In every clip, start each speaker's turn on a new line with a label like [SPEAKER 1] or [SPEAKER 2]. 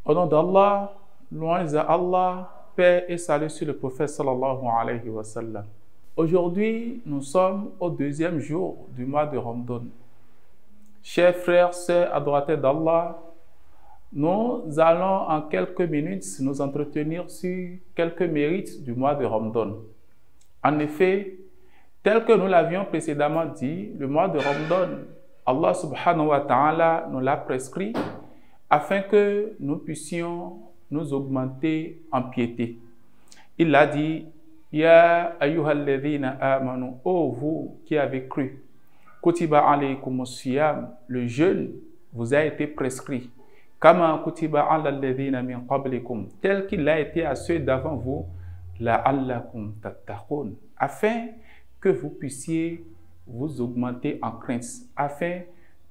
[SPEAKER 1] Au nom d'Allah, louange à Allah, paix et salut sur le prophète sallallahu alayhi wa sallam. Aujourd'hui, nous sommes au deuxième jour du mois de Ramadan. Chers frères, sœurs, adorateurs d'Allah, nous allons en quelques minutes nous entretenir sur quelques mérites du mois de Ramadan. En effet, tel que nous l'avions précédemment dit, le mois de Ramadan, Allah subhanahu wa ta'ala nous l'a prescrit afin que nous puissions nous augmenter en piété. Il a dit, Ya ayyuhalladhina amanu, ô vous qui avez cru, kutiba alaykumus siyam, le jeûne vous a été prescrit. Kama kutiba ala alladhina min qablikum, tel qu'il a été à ceux d'avant vous, la'allakum tattaqun, afin que vous puissiez vous augmenter en crainte, afin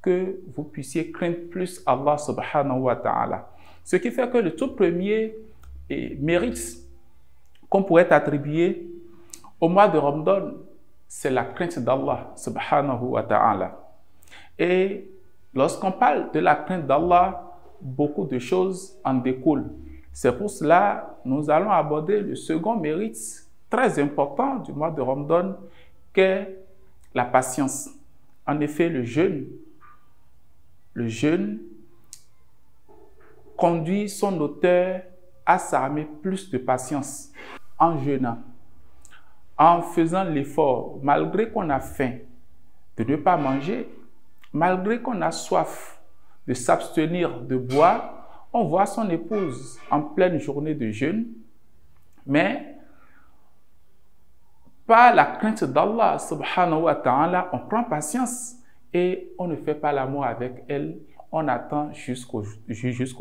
[SPEAKER 1] que vous puissiez craindre plus Allah subhanahu wa ta'ala. Ce qui fait que le tout premier mérite qu'on pourrait attribuer au mois de Ramadan, c'est la crainte d'Allah subhanahu wa ta'ala. Et lorsqu'on parle de la crainte d'Allah, beaucoup de choses en découlent. C'est pour cela que nous allons aborder le second mérite très important du mois de Ramadan, qu'est la patience. En effet, le jeûne conduit son auteur à s'armer plus de patience en jeûnant, en faisant l'effort, malgré qu'on a faim, de ne pas manger, malgré qu'on a soif, de s'abstenir de boire. On voit son épouse en pleine journée de jeûne, mais par la crainte d'Allah subhanahu wa ta'ala, on prend patience et on ne fait pas l'amour avec elle, on attend jusqu'au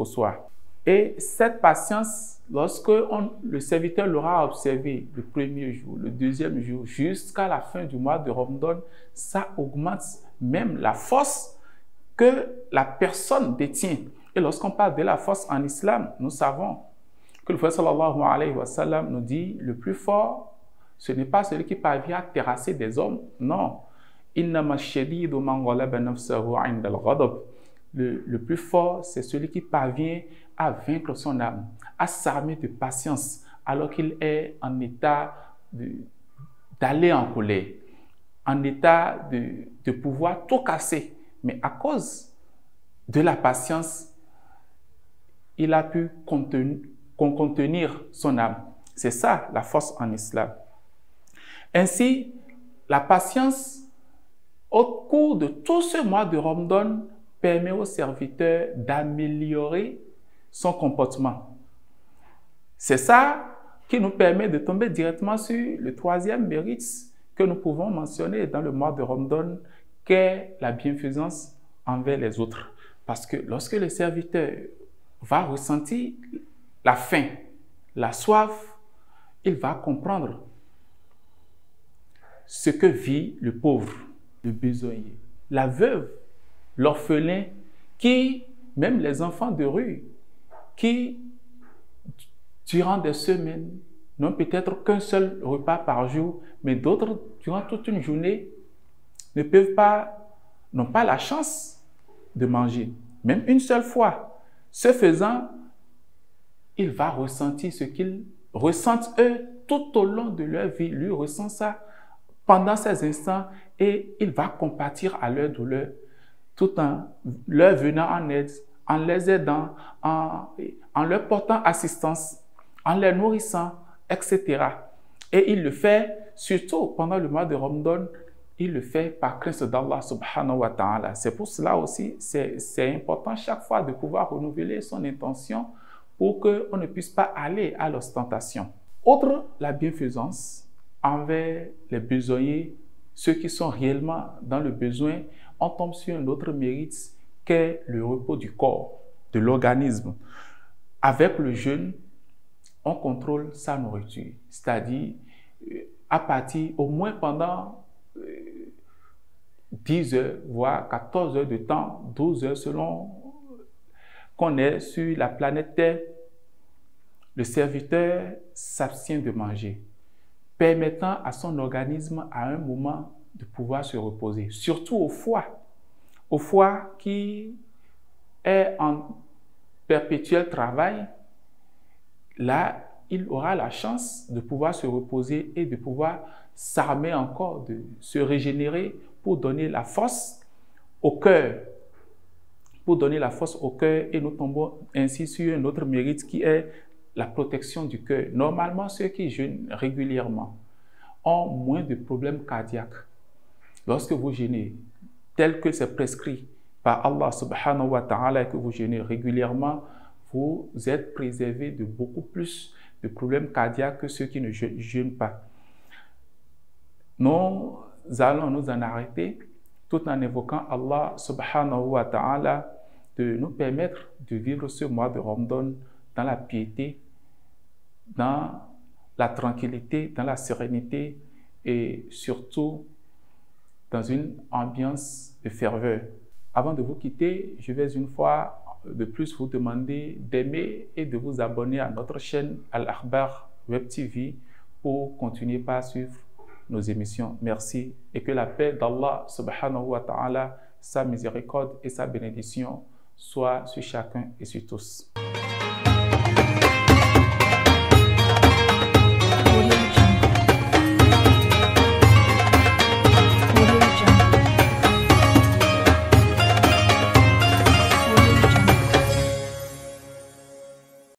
[SPEAKER 1] soir. Et cette patience, lorsque le serviteur l'aura observé le premier jour, le deuxième jour, jusqu'à la fin du mois de Ramadan, ça augmente même la force que la personne détient. Et lorsqu'on parle de la force en islam, nous savons que le prophète sallallahu alayhi wa sallam nous dit, le plus fort, ce n'est pas celui qui parvient à terrasser des hommes, non. Le plus fort, c'est celui qui parvient à vaincre son âme, à s'armer de patience, alors qu'il est en état d'aller en colère, en état de pouvoir tout casser. Mais à cause de la patience, il a pu contenir son âme. C'est ça la force en islam. Ainsi, la patience, au cours de tout ce mois de Ramadan, permet au serviteur d'améliorer son comportement. C'est ça qui nous permet de tomber directement sur le troisième mérite que nous pouvons mentionner dans le mois de Ramadan, qu'est la bienfaisance envers les autres. Parce que lorsque le serviteur va ressentir la faim, la soif, il va comprendre ce que vit le pauvre, le besogneux, la veuve, l'orphelin, qui, même les enfants de rue, qui, durant des semaines, n'ont peut-être qu'un seul repas par jour, mais d'autres, durant toute une journée, n'ont pas la chance de manger, même une seule fois. Ce faisant, il va ressentir ce qu'ils ressentent eux tout au long de leur vie. Lui ressent ça pendant ces instants et il va compatir à leur douleur tout en leur venant en aide, en les aidant, en leur portant assistance, en les nourrissant, etc. Et il le fait surtout pendant le mois de Ramadan, il le fait par crainte d'Allah subhanahu wa ta'ala. C'est pour cela aussi, c'est important chaque fois de pouvoir renouveler son intention pour qu'on ne puisse pas aller à l'ostentation. Outre la bienfaisance envers les besogneux, ceux qui sont réellement dans le besoin, on tombe sur un autre mérite qu'est le repos du corps, de l'organisme. Avec le jeûne, on contrôle sa nourriture, c'est-à-dire à partir au moins pendant 10 heures, voire 14 heures de temps, 12 heures selon qu'on est sur la planète Terre, le serviteur s'abstient de manger, permettant à son organisme à un moment de pouvoir se reposer, surtout au foie qui est en perpétuel travail, là, il aura la chance de pouvoir se reposer et de pouvoir s'armer encore, de se régénérer pour donner la force au cœur. Pour donner la force au cœur, et nous tombons ainsi sur un autre mérite qui est la protection du cœur. Normalement, ceux qui jeûnent régulièrement ont moins de problèmes cardiaques. Lorsque vous jeûnez, tel que c'est prescrit par Allah subhanahu wa ta'ala, et que vous jeûnez régulièrement, vous êtes préservé de beaucoup plus de problèmes cardiaques que ceux qui ne jeûnent pas. Nous allons nous en arrêter tout en évoquant Allah subhanahu wa ta'ala de nous permettre de vivre ce mois de Ramadan dans la piété, dans la tranquillité, dans la sérénité et surtout dans une ambiance de ferveur. Avant de vous quitter, je vais une fois de plus vous demander d'aimer et de vous abonner à notre chaîne Al-Akhbar Web TV pour continuer par suivre nos émissions. Merci et que la paix d'Allah subhanahu wa ta'ala, sa miséricorde et sa bénédiction soient sur chacun et sur tous.